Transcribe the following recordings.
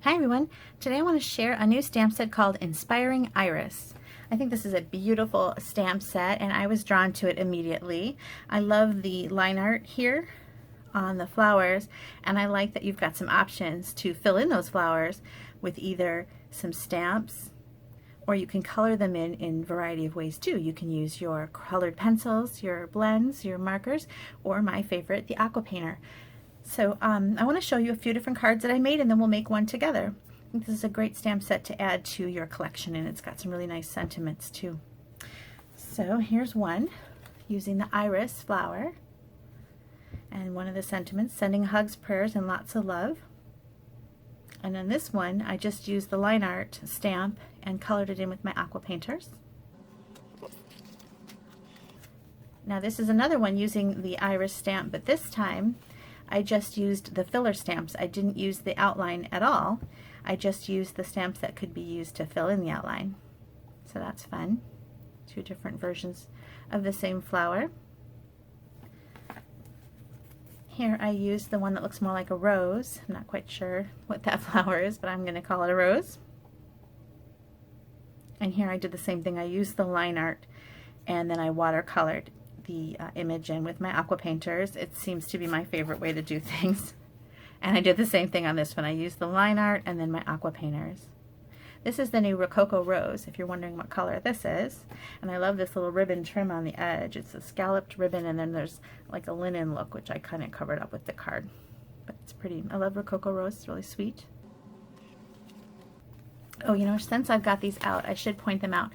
Hi everyone! Today I want to share a new stamp set called Inspiring Iris. I think this is a beautiful stamp set and I was drawn to it immediately. I love the line art here on the flowers, and I like that you've got some options to fill in those flowers with either some stamps, or you can color them in a variety of ways too. You can use your colored pencils, your blends, your markers, or my favorite, the aqua painter. So I want to show you a few different cards that I made, and then we'll make one together. I think this is a great stamp set to add to your collection, and it's got some really nice sentiments too. So here's one using the iris flower, and one of the sentiments, sending hugs, prayers, and lots of love. And then this one, I just used the line art stamp and colored it in with my aqua painters. Now this is another one using the iris stamp, but this time I just used the filler stamps. I didn't use the outline at all. I just used the stamps that could be used to fill in the outline. So that's fun. Two different versions of the same flower. Here I used the one that looks more like a rose. I'm not quite sure what that flower is, but I'm going to call it a rose. And here I did the same thing. I used the line art and then I watercolored the image in with my aqua painters. It seems to be my favorite way to do things. And I did the same thing on this one. I used the line art and then my aqua painters. This is the new Rococo Rose, if you're wondering what color this is. And I love this little ribbon trim on the edge. It's a scalloped ribbon, and then there's like a linen look, which I kind of covered up with the card. But it's pretty. I love Rococo Rose. It's really sweet. Oh, you know, since I've got these out, I should point them out.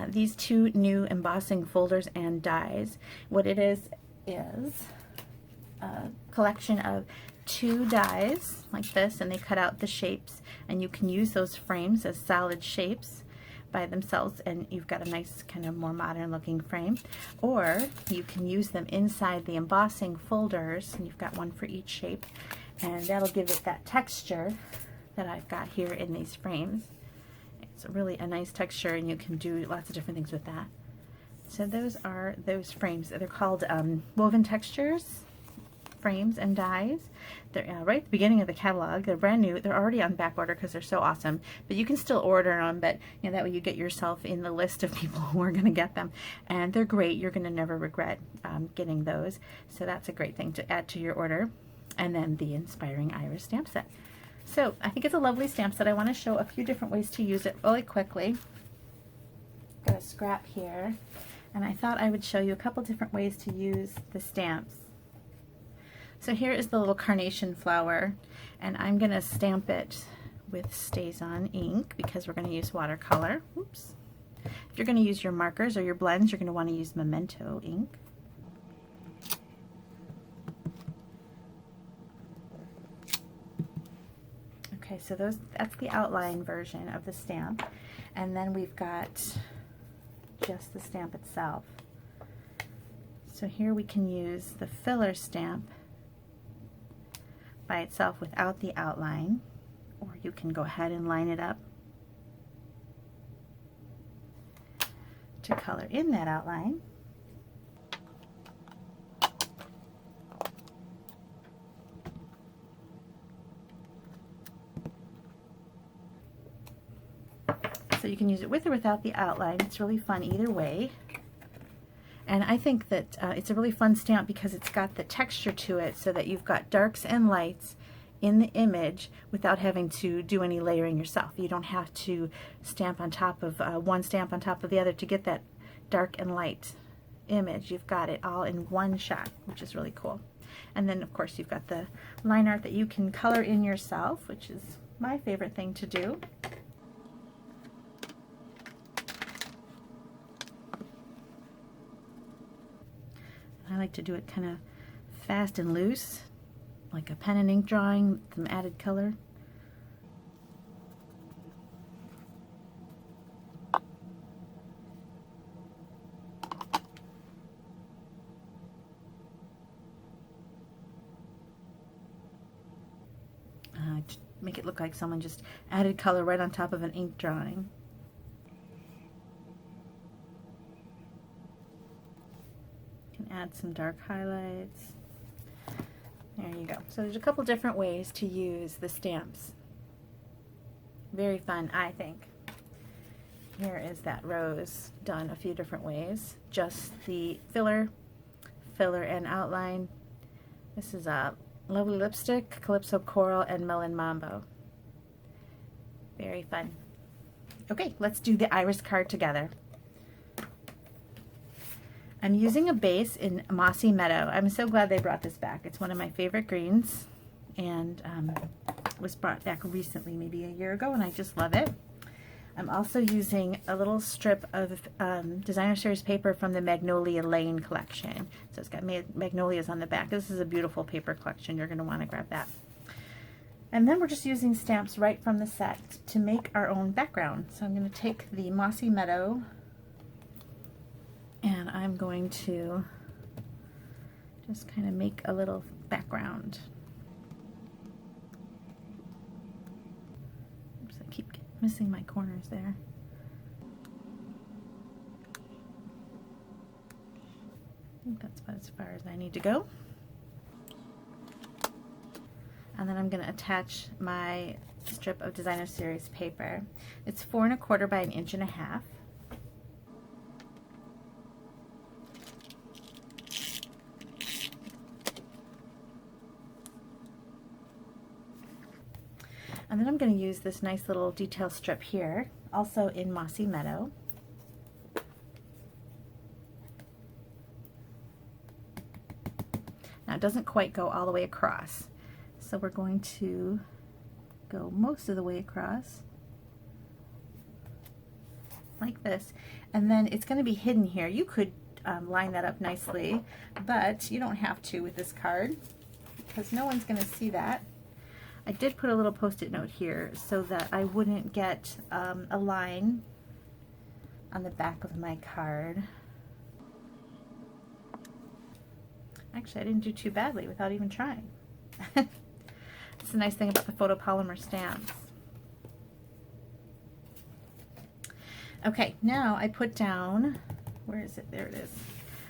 These two new embossing folders and dies. What it is a collection of two dies like this, and they cut out the shapes, and you can use those frames as solid shapes by themselves, and you've got a nice kind of more modern looking frame. Or you can use them inside the embossing folders, and you've got one for each shape, and that'll give it that texture that I've got here in these frames. It's really a nice texture, and you can do lots of different things with that. So those are those frames. They're called woven textures frames and dies. They're right at the beginning of the catalog. They're brand new. They're already on back order because they're so awesome, but you can still order them. But you know, that way you get yourself in the list of people who are going to get them, and they're great. You're going to never regret getting those. So that's a great thing to add to your order. And then the Inspiring Iris stamp set. So I think it's a lovely stamp set. I want to show a few different ways to use it really quickly. Got a scrap here, and I thought I would show you a couple different ways to use the stamps. So here is the little carnation flower, and I'm going to stamp it with StazOn ink because we're going to use watercolor. Oops. If you're going to use your markers or your blends, you're going to want to use Memento ink. Okay, so that's the outline version of the stamp, and then we've got just the stamp itself. So here we can use the filler stamp by itself without the outline, or you can go ahead and line it up to color in that outline. So you can use it with or without the outline. It's really fun either way. And I think that it's a really fun stamp because it's got the texture to it, so that you've got darks and lights in the image without having to do any layering yourself. You don't have to stamp on top of one stamp on top of the other to get that dark and light image. You've got it all in one shot, which is really cool. And then of course you've got the line art that you can color in yourself, which is my favorite thing to do. I like to do it kind of fast and loose, like a pen and ink drawing with some added color. To make it look like someone just added color right on top of an ink drawing. Add some dark highlights. There you go. So there's a couple different ways to use the stamps. Very fun, I think. Here is that rose done a few different ways. Just the filler and outline. This is a lovely lipstick, Calypso Coral and Melon Mambo. Very fun. Okay, let's do the iris card together. I'm using a base in Mossy Meadow. I'm so glad they brought this back. It's one of my favorite greens, and was brought back recently, maybe a year ago, and I just love it. I'm also using a little strip of Designer Series paper from the Magnolia Lane collection. So it's got magnolias on the back. This is a beautiful paper collection. You're going to want to grab that. And then we're just using stamps right from the set to make our own background. So I'm going to take the Mossy Meadow and I'm going to just kind of make a little background. Oops, I keep missing my corners there. I think that's about as far as I need to go. And then I'm going to attach my strip of Designer Series paper. It's 4 1/4 by 1.5 inches. And then I'm going to use this nice little detail strip here, also in Mossy Meadow. Now it doesn't quite go all the way across. So we're going to go most of the way across, like this, and then it's going to be hidden here. You could line that up nicely, but you don't have to with this card because no one's going to see that. I did put a little post-it note here so that I wouldn't get a line on the back of my card. Actually, I didn't do too badly without even trying. That's the nice thing about the photopolymer stamps. Okay, now I put down, where is it? There it is.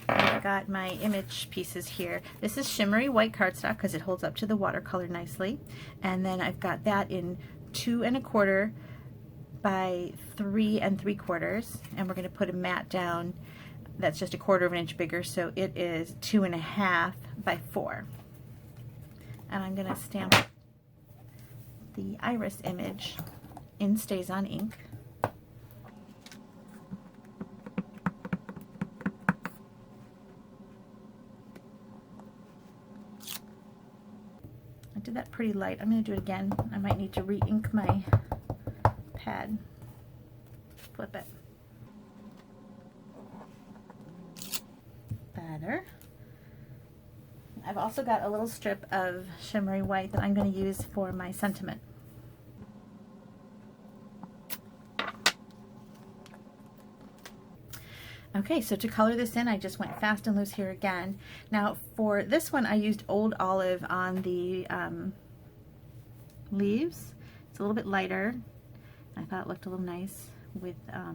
I've got my image pieces here. This is shimmery white cardstock because it holds up to the watercolor nicely. And then I've got that in 2 1/4 by 3 3/4. And we're going to put a mat down that's just 1/4 inch bigger, so it is 2 1/2 by 4. And I'm going to stamp the iris image in StazOn ink. I did that pretty light. I'm going to do it again. I might need to re-ink my pad. Flip it. Better. I've also got a little strip of shimmery white that I'm going to use for my sentiment. Okay, so to color this in, I just went fast and loose here again. Now for this one, I used Old Olive on the leaves. It's a little bit lighter. I thought it looked a little nice with that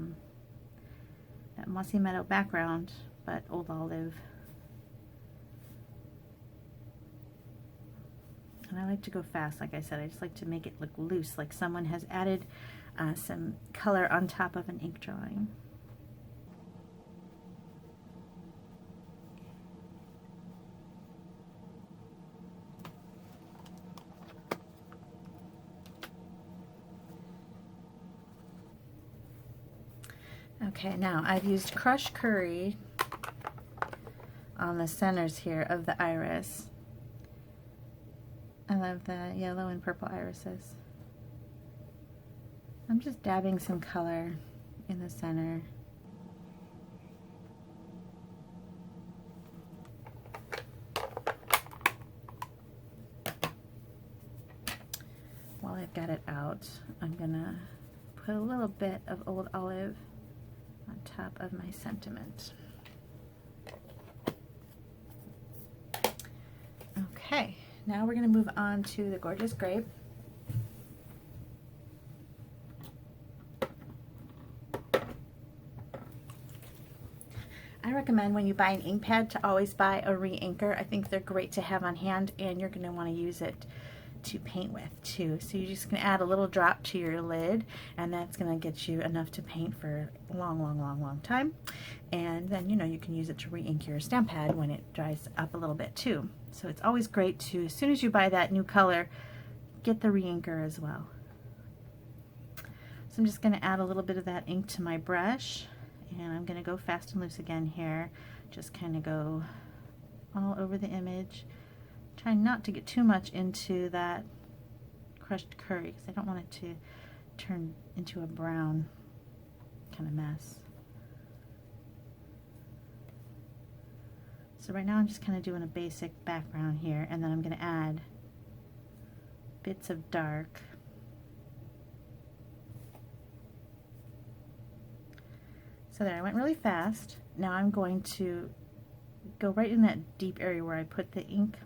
Mossy Meadow background, but Old Olive. And I like to go fast, like I said. I just like to make it look loose, like someone has added some color on top of an ink drawing. Okay, now I've used crushed curry on the centers here of the iris. I love the yellow and purple irises. I'm just dabbing some color in the center. While I've got it out, I'm gonna put a little bit of Old Olive on top of my sentiment. Okay, now we're going to move on to the Gorgeous Grape. I recommend when you buy an ink pad to always buy a re-inker. I think they're great to have on hand, and you're going to want to use it to paint with too. So you're just going to add a little drop to your lid, and that's going to get you enough to paint for a long time. And then, you know, you can use it to re-ink your stamp pad when it dries up a little bit too. So it's always great to, as soon as you buy that new color, get the re-inker as well. So I'm just going to add a little bit of that ink to my brush, and I'm going to go fast and loose again here. Just kind of go all over the image. Try not to get too much into that crushed curry because I don't want it to turn into a brown kind of mess. So right now I'm just kind of doing a basic background here, and then I'm going to add bits of dark. So there, I went really fast. Now I'm going to go right in that deep area where I put the ink,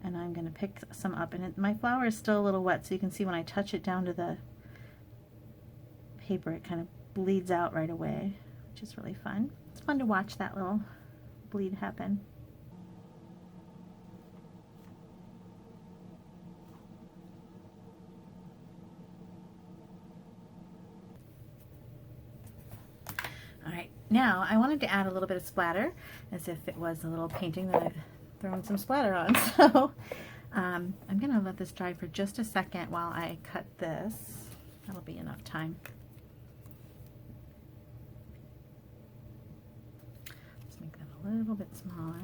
and I'm going to pick some up. And my flower is still a little wet, so you can see when I touch it down to the paper, it kind of bleeds out right away, which is really fun. It's fun to watch that little bleed happen. Alright, now I wanted to add a little bit of splatter, as if it was a little painting that I've thrown some splatter on. So I'm going to let this dry for just a second while I cut this. That'll be enough time. Let's make that a little bit smaller.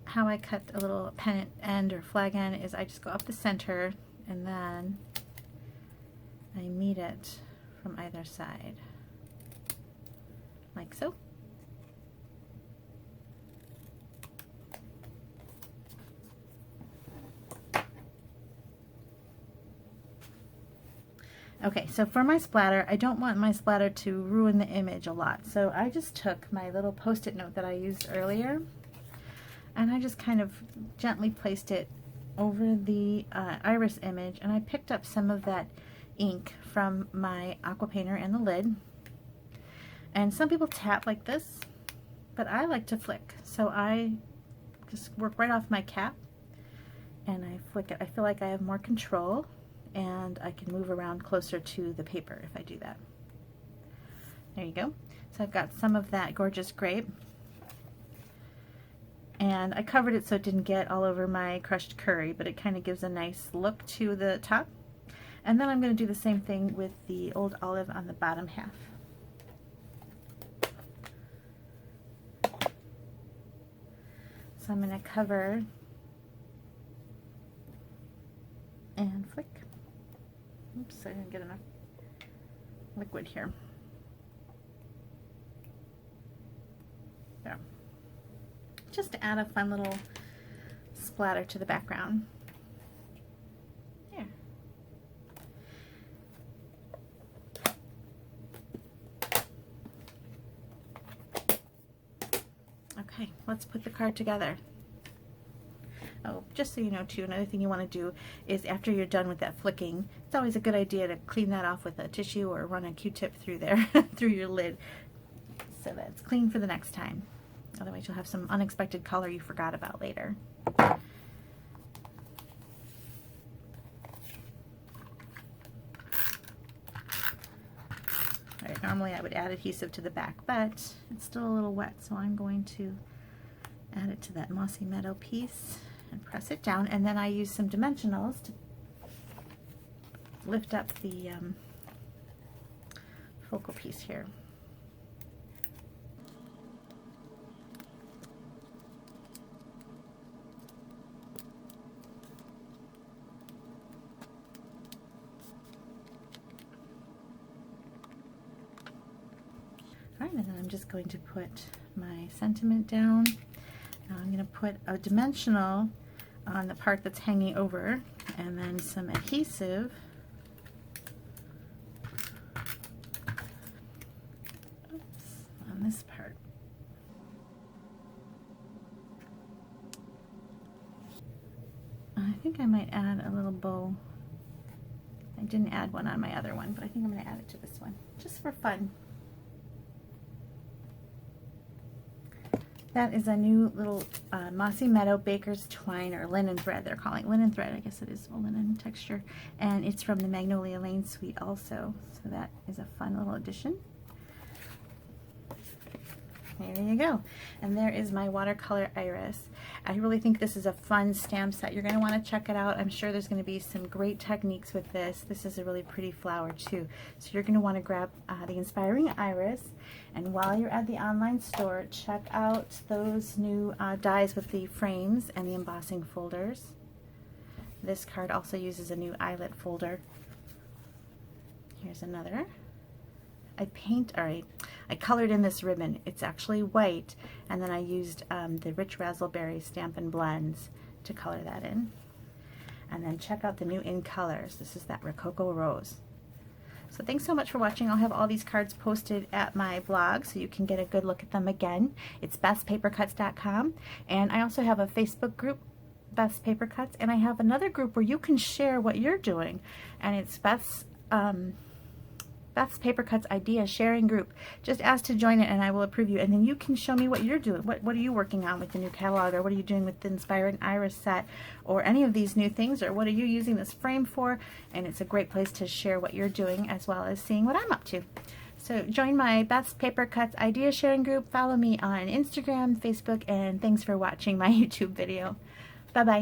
How I cut a little pennant end or flag end is I just go up the center, and then I meet it from either side, like so. Okay, so for my splatter, I don't want my splatter to ruin the image a lot, so I just took my little post-it note that I used earlier, and I just kind of gently placed it over the iris image, and I picked up some of that ink from my aqua painter and the lid. And some people tap like this, but I like to flick, so I just work right off my cap and I flick it. I feel like I have more control, and I can move around closer to the paper if I do that. There you go. So I've got some of that gorgeous grape, and I covered it so it didn't get all over my crushed curry, but it kind of gives a nice look to the top. And then I'm going to do the same thing with the old olive on the bottom half. So I'm going to cover and flick. Oops, I didn't get enough liquid here. There. Just to add a fun little splatter to the background. There. Okay, let's put the card together. Oh, just so you know too, another thing you want to do is after you're done with that flicking, it's always a good idea to clean that off with a tissue or run a Q-tip through there, through your lid, so that it's clean for the next time. Otherwise you'll have some unexpected color you forgot about later. Alright, normally I would add adhesive to the back, but it's still a little wet, so I'm going to add it to that mossy meadow piece and press it down, and then I use some dimensionals to lift up the focal piece here. Alright, and then I'm just going to put my sentiment down. Now I'm going to put a dimensional on the part that's hanging over, and then some adhesive on this part. I think I might add a little bow. I didn't add one on my other one, but I think I'm going to add it to this one, just for fun. That is a new little Mossy Meadow Baker's Twine, or linen thread they're calling. Linen thread, I guess it is a linen texture. And it's from the Magnolia Lane suite also. So that is a fun little addition. There you go. And there is my watercolor iris. I really think this is a fun stamp set. You're going to want to check it out. I'm sure there's going to be some great techniques with this. This is a really pretty flower too. So you're going to want to grab the Inspiring Iris. And while you're at the online store, check out those new dies with the frames and the embossing folders. This card also uses a new eyelet folder. Here's another. I colored in this ribbon. It's actually white, and then I used the Rich Razzleberry Stampin' Blends to color that in. And then check out the new In Colors. This is that Rococo Rose. So thanks so much for watching. I'll have all these cards posted at my blog so you can get a good look at them again. It's bethspapercuts.com, and I also have a Facebook group, Beth's Paper Cuts, and I have another group where you can share what you're doing, and it's Beth's Paper Cuts Idea Sharing Group. Just ask to join it and I will approve you, and then you can show me what you're doing. What are you working on with the new catalog, or what are you doing with the Inspiring Iris set, or any of these new things, or what are you using this frame for? And it's a great place to share what you're doing as well as seeing what I'm up to. So join my Beth's Paper Cuts Idea Sharing Group. Follow me on Instagram, Facebook, and thanks for watching my YouTube video. Bye-bye.